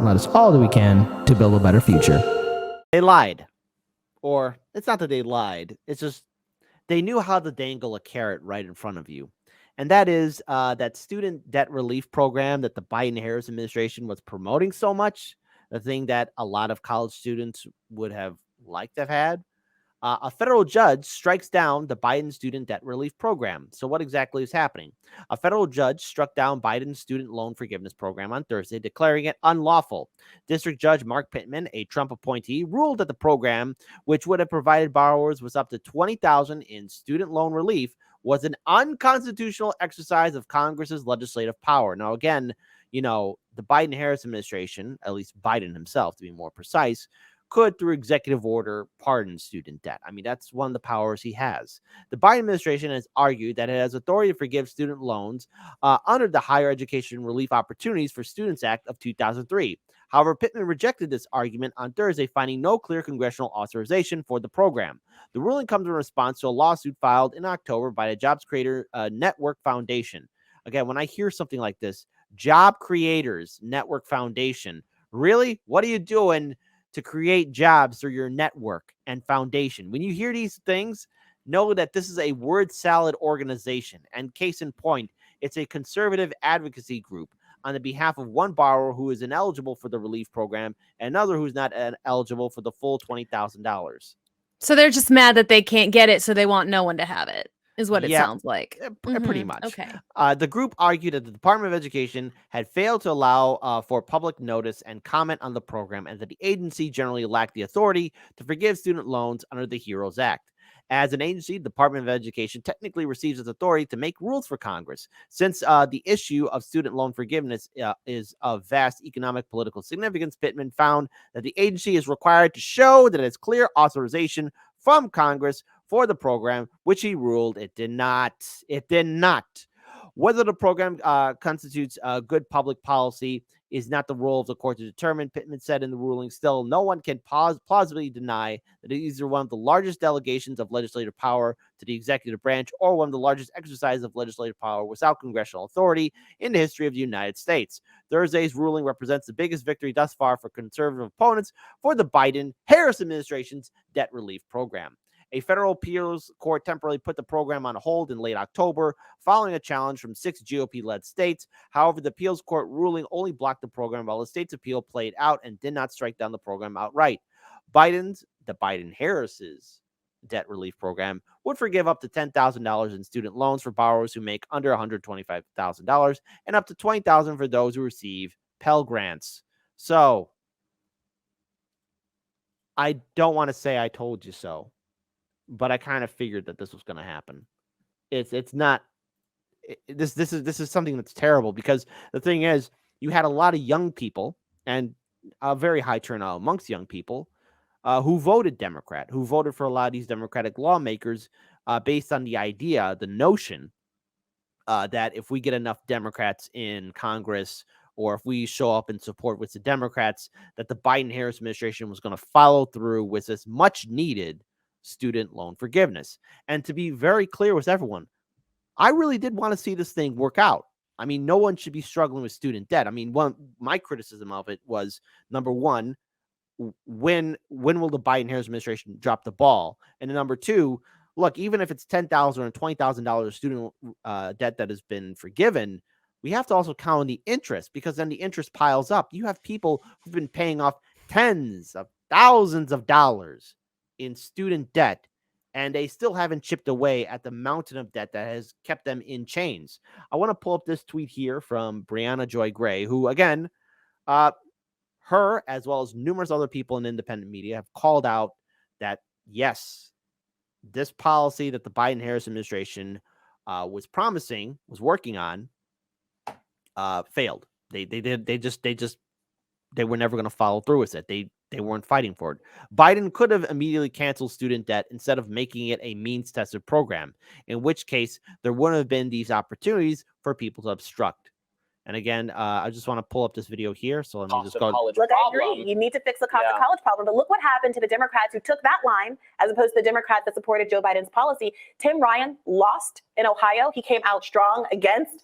and let us all do we can to build a better future. They lied. Or it's not that they lied. It's just they knew how to dangle a carrot right in front of you. And that is that student debt relief program that the Biden-Harris administration was promoting so much, the thing that a lot of college students would have liked to have had. A federal judge strikes down the Biden student debt relief program. So, what exactly is happening? A federal judge struck down Biden's student loan forgiveness program on Thursday, declaring it unlawful. District Judge Mark Pittman, a Trump appointee, ruled that the program, which would have provided borrowers with up to $20,000 in student loan relief, was an unconstitutional exercise of Congress's legislative power. Now, again, the Biden-Harris administration, at least Biden himself, to be more precise, could, through executive order, pardon student debt. I mean, that's one of the powers he has. The Biden administration has argued that it has authority to forgive student loans under the Higher Education Relief Opportunities for Students Act of 2003. However, Pittman rejected this argument on Thursday, finding no clear congressional authorization for the program. The ruling comes in response to a lawsuit filed in October by the Jobs Creator Network Foundation. Again, when I hear something like this, Job Creators Network Foundation, really? What are you doing to create jobs through your network and foundation? When you hear these things, know that this is a word salad organization. And case in point, it's a conservative advocacy group on the behalf of one borrower who is ineligible for the relief program and another who's not eligible for the full $20,000. So they're just mad that they can't get it, so they want no one to have it, is what it sounds like. Pretty much. Okay. The group argued that the Department of Education had failed to allow for public notice and comment on the program, and that the agency generally lacked the authority to forgive student loans under the HEROES Act. As an agency, the Department of Education technically receives its authority to make rules for Congress. Since the issue of student loan forgiveness is of vast economic political significance, Pittman found that the agency is required to show that it has clear authorization from Congress for the program, which he ruled it did not. It did not. Whether the program constitutes good public policy is not the role of the court to determine, Pittman said in the ruling. Still, no one can plausibly deny that it is either one of the largest delegations of legislative power to the executive branch or one of the largest exercises of legislative power without congressional authority in the history of the United States. Thursday's ruling represents the biggest victory thus far for conservative opponents for the Biden-Harris administration's debt relief program. A federal appeals court temporarily put the program on hold in late October, following a challenge from 6 GOP-led states. However, the appeals court ruling only blocked the program while the state's appeal played out and did not strike down the program outright. The Biden-Harris's debt relief program would forgive up to $10,000 in student loans for borrowers who make under $125,000 and up to $20,000 for those who receive Pell Grants. So, I don't want to say I told you so, but I kind of figured that this was going to happen. It's not. This is something that's terrible, because the thing is, you had a lot of young people and a very high turnout amongst young people who voted Democrat, who voted for a lot of these Democratic lawmakers based on the idea, the notion that if we get enough Democrats in Congress, or if we show up in support with the Democrats, that the Biden-Harris administration was going to follow through with this much needed student loan forgiveness. And to be very clear with everyone, I really did want to see this thing work out. I mean, no one should be struggling with student debt. I mean, my criticism of it was, number one, when will the Biden-Harris administration drop the ball? And then number two, look, even if it's $10,000 or $20,000 student debt that has been forgiven, we have to also count on the interest, because then the interest piles up. You have people who've been paying off tens of thousands of dollars in student debt, and they still haven't chipped away at the mountain of debt that has kept them in chains. I want to pull up this tweet here from Brianna Joy Gray, who, again, her, as well as numerous other people in independent media, have called out that, yes, this policy that the Biden-Harris administration was working on, failed. They were never going to follow through with it. They weren't fighting for it. Biden could have immediately canceled student debt instead of making it a means-tested program, in which case there wouldn't have been these opportunities for people to obstruct. And again, I just want to pull up this video here. So let me just go. Look, I agree. You need to fix the cost of college problem. But look what happened to the Democrats who took that line, as opposed to the Democrats that supported Joe Biden's policy. Tim Ryan lost in Ohio, he came out strong against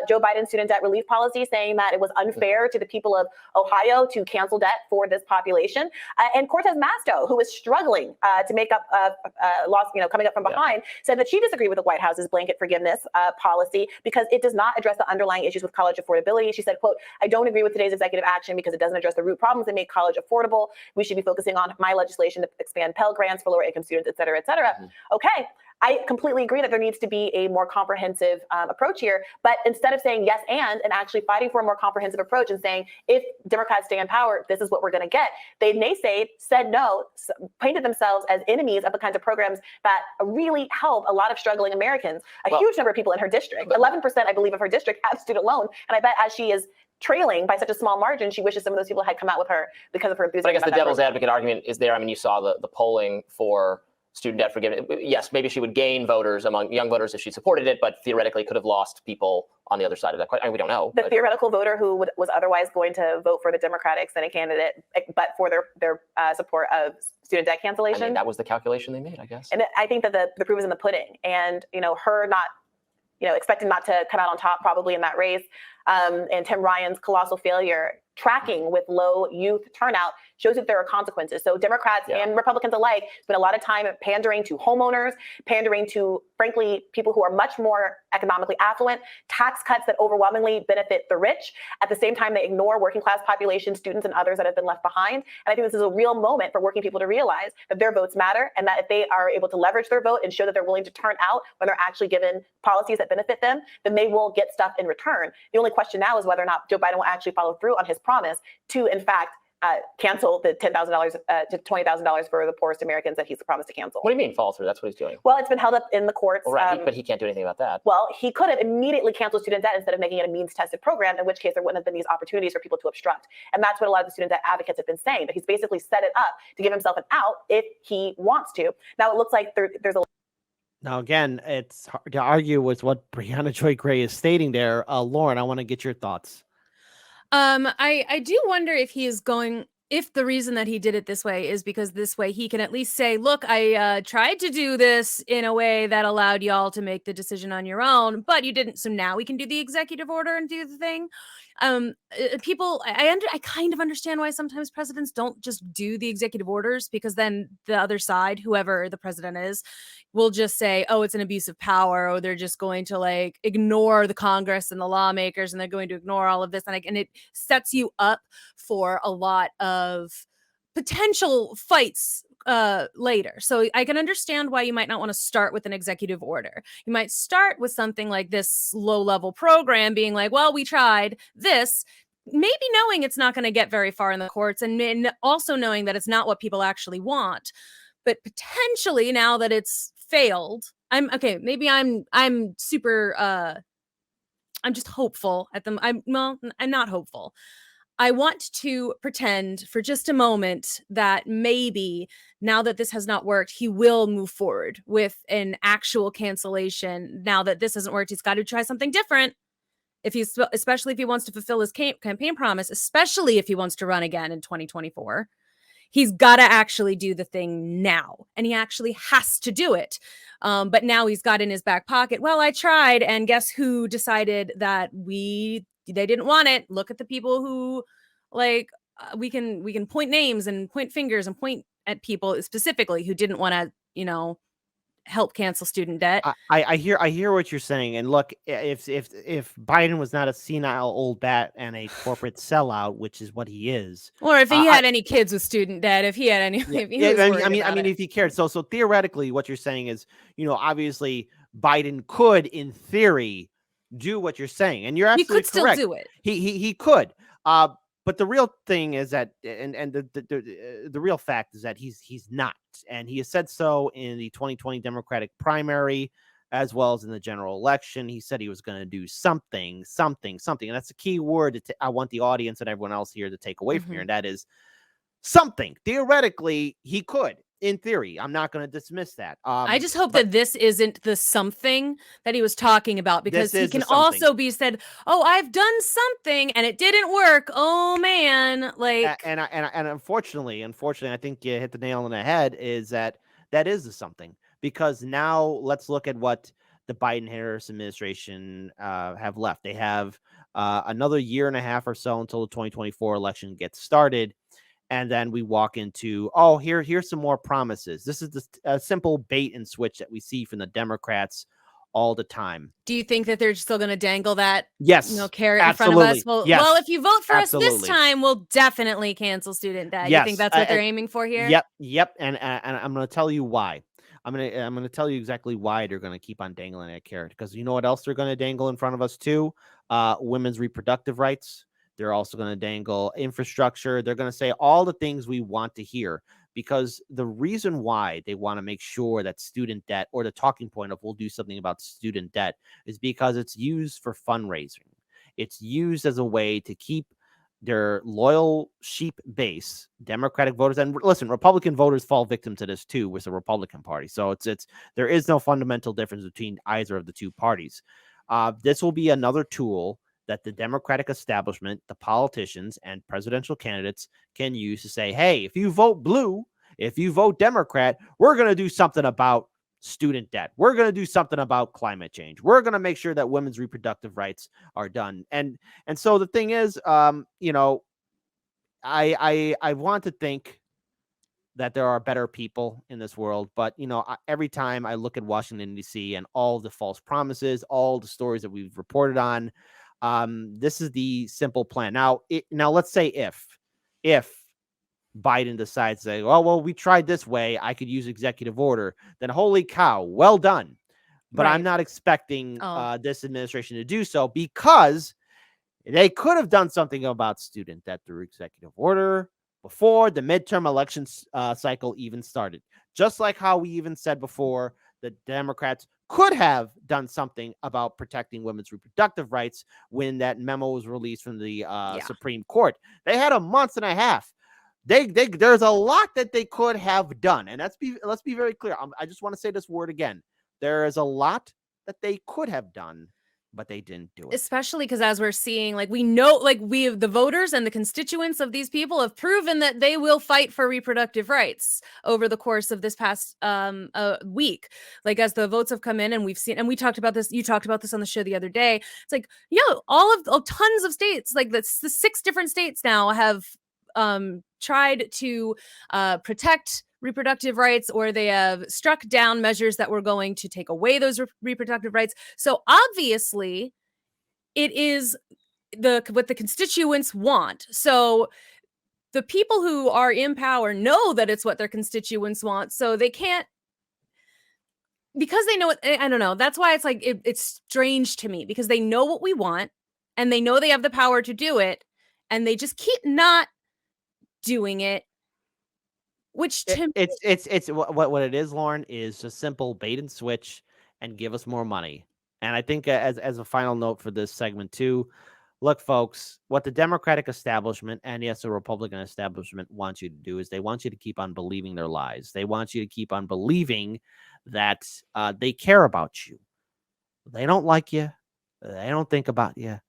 Joe Biden's student debt relief policy, saying that it was unfair to the people of Ohio to cancel debt for this population. And Cortez Masto, who was struggling to make up loss, coming up from behind, said that she disagreed with the White House's blanket forgiveness policy because it does not address the underlying issues with college affordability. She said, quote, "I don't agree with today's executive action because it doesn't address the root problems that make college affordable. We should be focusing on my legislation to expand Pell Grants for lower income students, et cetera, et cetera." Okay. I completely agree that there needs to be a more comprehensive approach here. But instead of saying yes and actually fighting for a more comprehensive approach and saying, if Democrats stay in power, this is what we're going to get, they naysayed, said no, painted themselves as enemies of the kinds of programs that really help a lot of struggling Americans. A huge number of people in her district, 11%, I believe, of her district have student loan. And I bet as she is trailing by such a small margin, she wishes some of those people had come out with her because of her enthusiasm. But I guess the devil's advocate argument is there. I mean, you saw the polling for student debt forgiveness. Yes, maybe she would gain voters among young voters if she supported it, but theoretically could have lost people on the other side of that. I mean, we don't know. The theoretical voter who was otherwise going to vote for the Democratic Senate candidate, but for their support of student debt cancellation. I mean, that was the calculation they made, I guess. And I think that the proof is in the pudding. And, her not, expecting not to come out on top probably in that race, and Tim Ryan's colossal failure tracking with low youth turnout shows that there are consequences. So Democrats and Republicans alike spend a lot of time pandering to homeowners, pandering to, frankly, people who are much more economically affluent, tax cuts that overwhelmingly benefit the rich. At the same time, they ignore working class population, students, and others that have been left behind. And I think this is a real moment for working people to realize that their votes matter, and that if they are able to leverage their vote and show that they're willing to turn out when they're actually given policies that benefit them, then they will get stuff in return. The only question now is whether or not Joe Biden will actually follow through on his promise to, in fact, cancel the $10,000 to $20,000 for the poorest Americans that he's promised to cancel. What do you mean follow through? That's what he's doing. Well, it's been held up in the courts. Well, right, but he can't do anything about that. Well, he could have immediately canceled student debt instead of making it a means-tested program, in which case there wouldn't have been these opportunities for people to obstruct. And that's what a lot of the student debt advocates have been saying, that he's basically set it up to give himself an out if he wants to. Now, it looks like there's a Now, again, it's hard to argue with what Briahna Joy Gray is stating there. Lauren, I want to get your thoughts. I do wonder if he is going, if the reason that he did it this way is because this way he can at least say, look, I tried to do this in a way that allowed y'all to make the decision on your own, but you didn't. So now we can do the executive order and do the thing. People, I kind of understand why sometimes presidents don't just do the executive orders, because then the other side, whoever the president is, will just say, oh, it's an abuse of power, or they're just going to like ignore the Congress and the lawmakers, and they're going to ignore all of this. And it sets you up for a lot of potential fights later. So I can understand why you might not want to start with an executive order. You might start with something like this low-level program, being like, well, we tried this, maybe knowing it's not going to get very far in the courts, and also knowing that it's not what people actually want. But potentially, now that it's failed, I'm super I'm just hopeful at them. I'm not hopeful. I want to pretend for just a moment that maybe now that this has not worked, he will move forward with an actual cancellation. Now that this hasn't worked, he's got to try something different. Especially if he wants to fulfill his campaign promise, especially if he wants to run again in 2024, he's got to actually do the thing now, and he actually has to do it. But now he's got in his back pocket, well, I tried, and guess who decided that they didn't want it? Look at the people who, like, we can point names and point fingers and point at people specifically who didn't want to, help cancel student debt. I hear what you're saying. And look, if Biden was not a senile old bat and a corporate sellout, which is what he is, or if he had any kids with student debt, if he had any, if he cared. So theoretically, what you're saying is, obviously Biden could, in theory, do what you're saying, and you're absolutely correct. He could still do it. He could. But the real thing is that, and the real fact is that he's not, and he has said so in the 2020 Democratic primary, as well as in the general election. He said he was going to do something, and that's the key word that I want the audience and everyone else here to take away from here, and that is something. Theoretically, he could. In theory, I'm not going to dismiss that. I just hope that this isn't the something that he was talking about, because he can also be said, "Oh, I've done something and it didn't work. Oh man!" Like, and unfortunately, I think you hit the nail on the head. Is that is the something, because now let's look at what the Biden-Harris administration have left. They have another year and a half or so until the 2024 election gets started. And then we walk into, here's some more promises. This is the simple bait and switch that we see from the Democrats all the time. Do you think that they're still going to dangle that Yes, carrot in front of us? absolutely. Well, Yes, if you vote for us this absolutely. time, we'll definitely cancel student debt. Yes, You think that's what they're aiming for here? Yep. And I'm going to tell you why. I'm going to tell you exactly why they're going to keep on dangling that carrot, because you know what else they're going to dangle in front of us too? Women's reproductive rights. They're also going to dangle infrastructure. They're going to say all the things we want to hear, because the reason why they want to make sure that student debt, or the talking point of we'll do something about student debt, is because it's used for fundraising. It's used as a way to keep their loyal sheep base, Democratic voters, and listen, Republican voters fall victim to this too with the Republican Party. So there is no fundamental difference between either of the two parties. This will be another tool that the Democratic establishment, the politicians, and presidential candidates can use to say, hey, if you vote blue, if you vote Democrat, we're going to do something about student debt. We're going to do something about climate change. We're going to make sure that women's reproductive rights are done. And so the thing is, I want to think that there are better people in this world, but every time I look at Washington, D.C. and all the false promises, all the stories that we've reported on, this is the simple plan. Now let's say if Biden decides to say, well, we tried this way, I could use executive order, then holy cow, well done. But Right. I'm not expecting this administration to do so, because they could have done something about student debt through executive order before the midterm elections cycle even started. Just like how we even said before, the Democrats could have done something about protecting women's reproductive rights when that memo was released from the Supreme Court. They had a month and a half. There's a lot that they could have done, and let's be very clear. I just want to say this word again. There is a lot that they could have done, but they didn't do it. Especially because, as we're seeing, we know, the voters and the constituents of these people have proven that they will fight for reproductive rights over the course of this past week. As the votes have come in, and we've seen, and we talked about this, you talked about this on the show the other day. It's tons of states, the 6 different states now have tried to protect reproductive rights, or they have struck down measures that were going to take away those reproductive rights. So obviously it is what the constituents want. So the people who are in power know that it's what their constituents want. So they can't, because they know it. I don't know. That's why it's it's strange to me, because they know what we want and they know they have the power to do it, and they just keep not doing it. Which it's what it is, Lauren, is just simple bait and switch and give us more money. And I think as a final note for this segment too, look, folks, what the Democratic establishment and yes, the Republican establishment wants you to do is they want you to keep on believing their lies. They want you to keep on believing that they care about you. They don't like you. They don't think about you,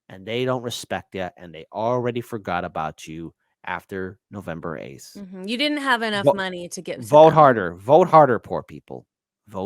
and they don't respect you, and they already forgot about you after November 8th. You didn't have enough money to get. Vote harder, poor people.